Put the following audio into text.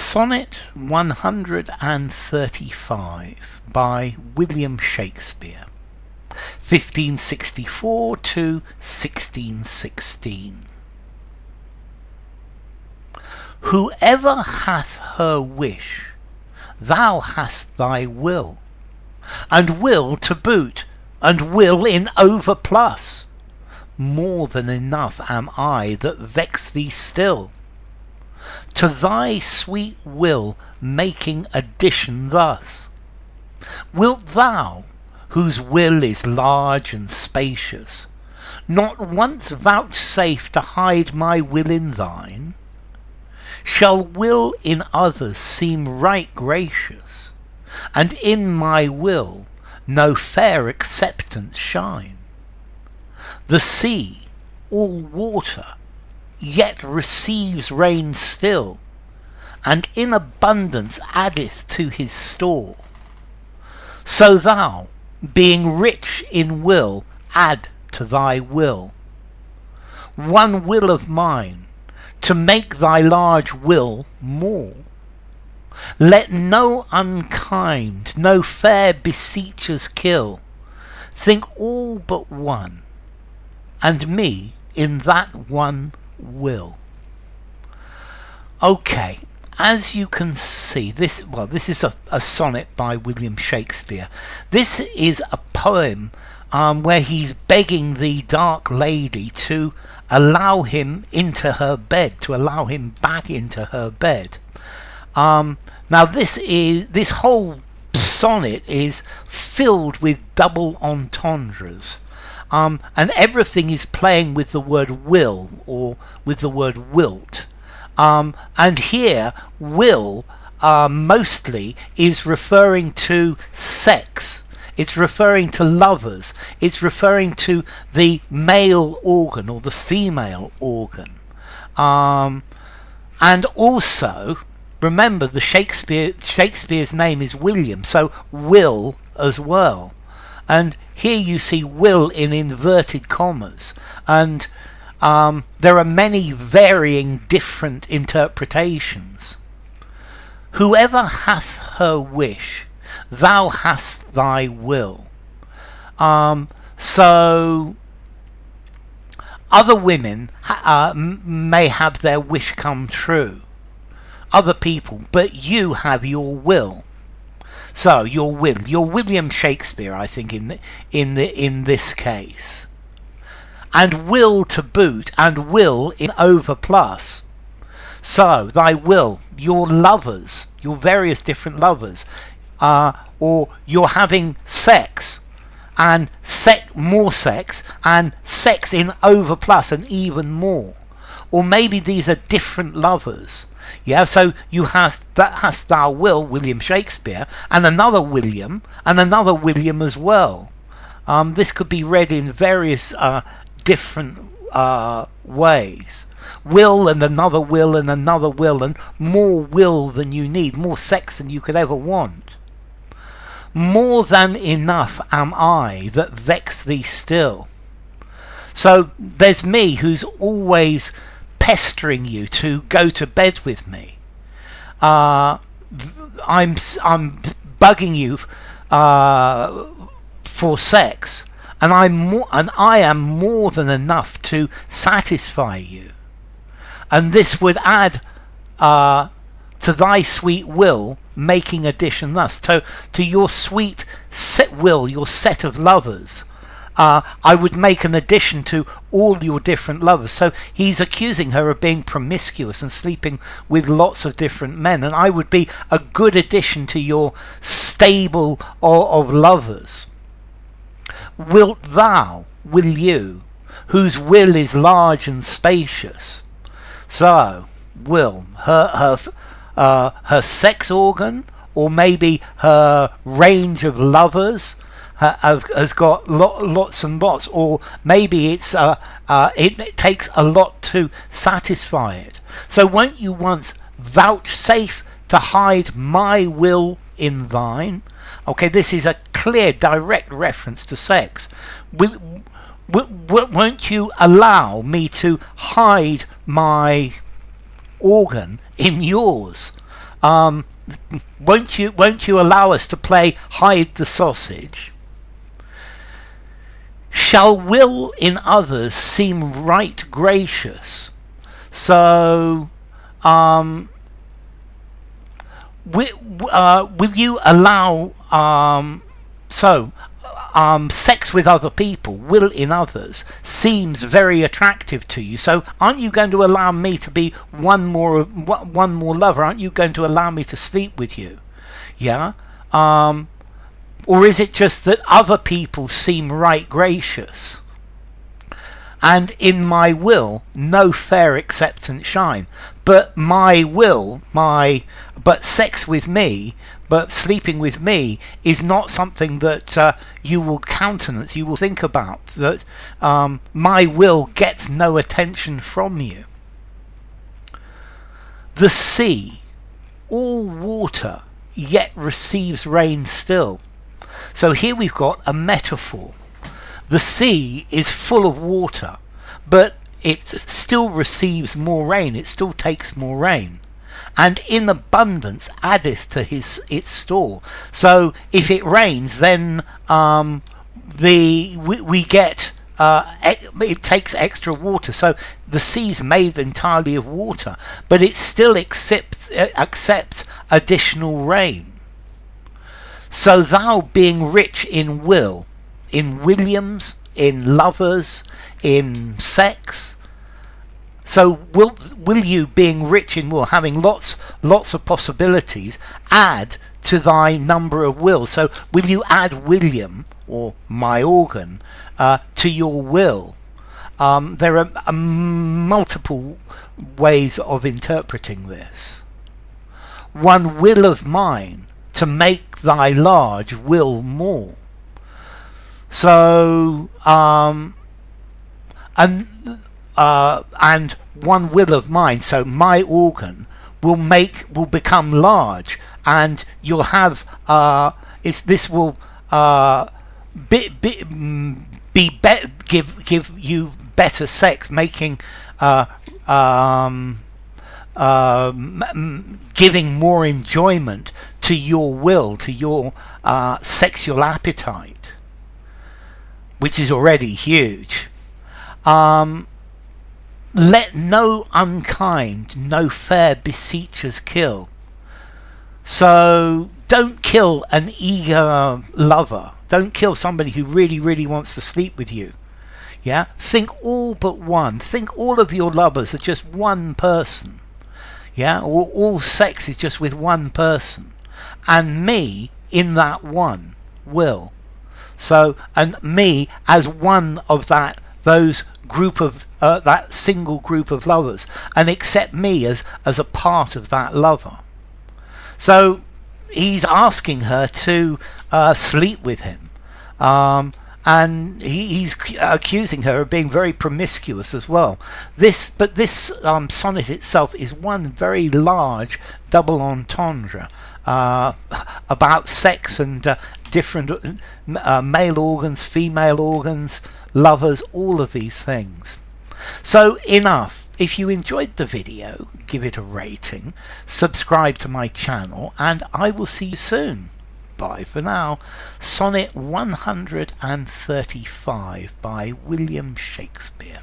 Sonnet 135 by William Shakespeare, 1564 to 1616. Whoever hath her wish, thou hast thy will, and will to boot, and will in overplus. More than enough am I that vex thee still, to thy sweet will making addition thus. Wilt thou, whose will is large and spacious, not once vouchsafe to hide my will in thine? Shall will in others seem right gracious, and in my will no fair acceptance shine? The sea, all water, yet receives rain still, and in abundance addeth to his store. So thou, being rich in will, add to thy will one will of mine, to make thy large will more. Let no unkind, no fair beseechers kill. Think all but one, and me in that one will. Okay, as you can see, this is a sonnet by William Shakespeare. This is a poem where he's begging the dark lady to allow him into her bed, to allow him back into her bed. Now this whole sonnet is filled with double entendres. And everything is playing with the word will or with the word wilt. And here, will mostly is referring to sex. It's referring to lovers. It's referring to the male organ or the female organ. And also, remember, the Shakespeare's name is William, so will as well. And here you see will in inverted commas, and there are many varying different interpretations. Whoever hath her wish, thou hast thy will. So other women may have their wish come true, other people, but you have your will. So your will, you're William Shakespeare, I think, in this case, and will to boot, and will in overplus. So thy will, your lovers, your various different lovers, or you're having sex, and more sex, and sex in overplus, and even more, or maybe these are different lovers. Yeah, so you have that hast thou will, William Shakespeare, and another William as well. This could be read in various different ways. Will and another will and another will, and more will than you need, more sex than you could ever want. More than enough am I that vex thee still. So there's me who's always pestering you to go to bed with me. I'm bugging you for sex, and I am more than enough to satisfy you. And this would add to thy sweet will making addition thus. To your sweet set will, your set of lovers, I would make an addition to all your different lovers. So he's accusing her of being promiscuous and sleeping with lots of different men, and I would be a good addition to your stable of lovers. Wilt thou, will you, whose will is large and spacious? So will her sex organ, or maybe her range of lovers, has got lots and lots, or maybe it takes a lot to satisfy it. So won't you once vouchsafe to hide my will in thine? Okay, this is a clear, direct reference to sex. Won't you allow me to hide my organ in yours? won't you allow us to play hide the sausage? Shall will in others seem right gracious? So, will you allow sex with other people, will in others, seems very attractive to you. So aren't you going to allow me to be one more lover? Aren't you going to allow me to sleep with you? Yeah? Or is it just that other people seem right gracious? And in my will, no fair acceptance shine. But but sex with me, but sleeping with me is not something that you will countenance, you will think about. That my will gets no attention from you. The sea, all water, yet receives rain still. So here we've got a metaphor. The sea is full of water, but it still receives more rain, it still takes more rain. And in abundance addeth to its store. So if it rains, then we get it takes extra water. So the sea's made entirely of water, but it still accepts additional rain. So thou, being rich in will, in Williams, in lovers, in sex. So will you, being rich in will, having lots of possibilities, add to thy number of wills? So will you add William, or my organ, to your will? There are multiple ways of interpreting this. One will of mine, to make thy large will more. So and one will of mine, so my organ will become large, and you'll have this will give you better sex, making giving more enjoyment to your will, to your sexual appetite, which is already huge. Let no unkind, no fair beseechers kill. So don't kill an eager lover. Don't kill somebody who really wants to sleep with you. Yeah? Think all but one. Think all of your lovers are just one person. Yeah? Or all sex is just with one person. And me in that one will. So, and me as one of those group of that single group of lovers, and accept me as a part of that lover. So he's asking her to sleep with him, and he's accusing her of being very promiscuous as well. This sonnet itself is one very large double entendre about sex and different male organs, female organs, lovers, all of these things. So enough. If you enjoyed the video, give it a rating, subscribe to my channel, and I will see you soon. Bye for now. Sonnet 135 by William Shakespeare.